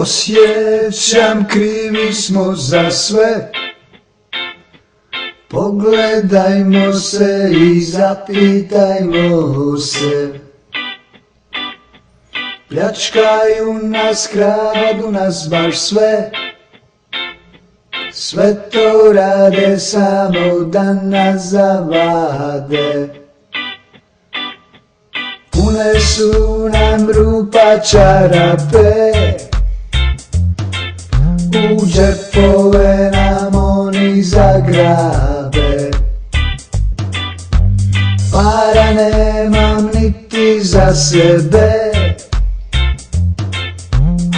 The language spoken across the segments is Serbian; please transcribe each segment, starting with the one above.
Osjećam krivi smo za sve. Pogledajmo se i zapitajmo se. Pljačkaju nas, kradu nas baš sve. Sve to rade samo da nas zavade. Pune su nam rupa čarape, u džepove nam oni zagrabe. Para nemam niti za sebe,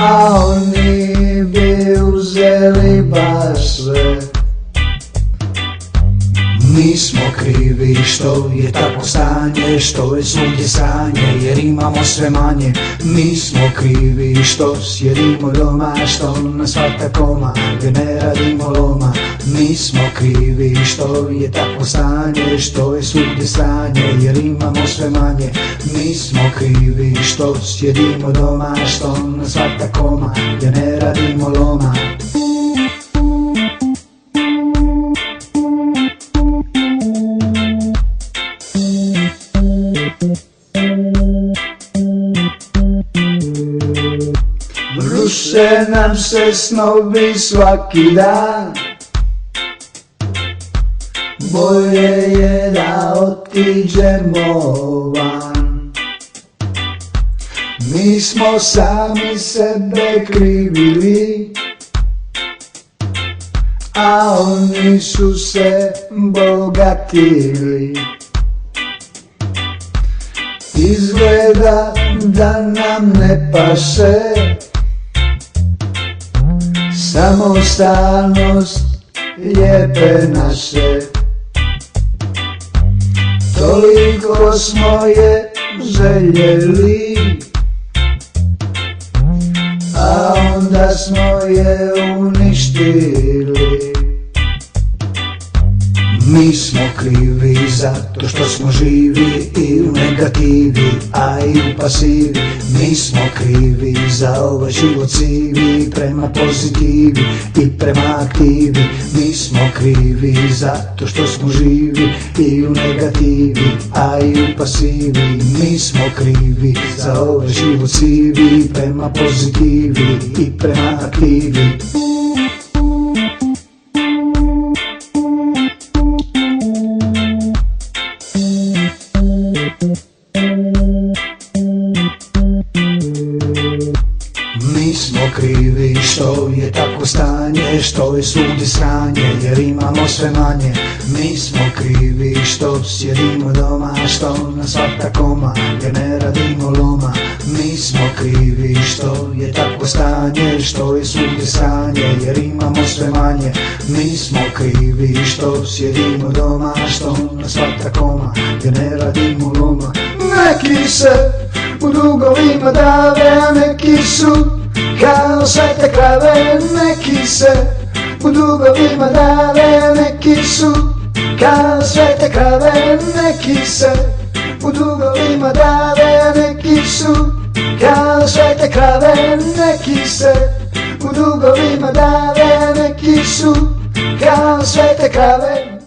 a oni bi uzeli baš sve. Mi smo krivi što je tako stanje, što je svugdje sranje, jer imamo sve manje. Mi smo krivi što sjedimo doma, što nas hvata koma, gdje ne radimo loma. Mi smo krivi što je tako stanje, što je svugdje sranje, jer imamo sve manje. Mi smo krivi što sjedimo doma, što nas hvata koma, gdje ne radimo loma. Ruše nam se snovi svaki dan, bolje je da otiđemo van. Mi smo sami sebe krivili, a oni su se bogatili. Izgleda da nam ne paše samostalnost lijepe naše. Toliko smo je željeli, a onda smo je uništili. Mi smo krivi zato što smo živi i u negativi, a i u pasivi. Mi smo krivi za ovaj život sivi, prema pozitivi i prema aktivi. Mi smo krivi zato što smo živi i u negativi, a i u pasivi. Mi smo krivi za ovaj život sivi, prema pozitivi i prema aktivi. Mi smo krivi što je tako stanje, što je svugdje sranje, jer imamo sve manje. Mi smo krivi što sjedimo doma, što nas hvata koma, jer ne radimo loma. Mi smo krivi što je tako stanje, što je svugdje sranje, jer imamo sve manje. Mi smo krivi što sjedimo doma, što nas hvata koma, jer ne radimo loma. Neki se u dugovima dave, a neki su kao svete krave. Neki se u dugovima dave, neki su kao svete krave. Neki se u dugovima dave, neki su kao svete krave. Neki se u dugovima dave, neki su kao svete krave.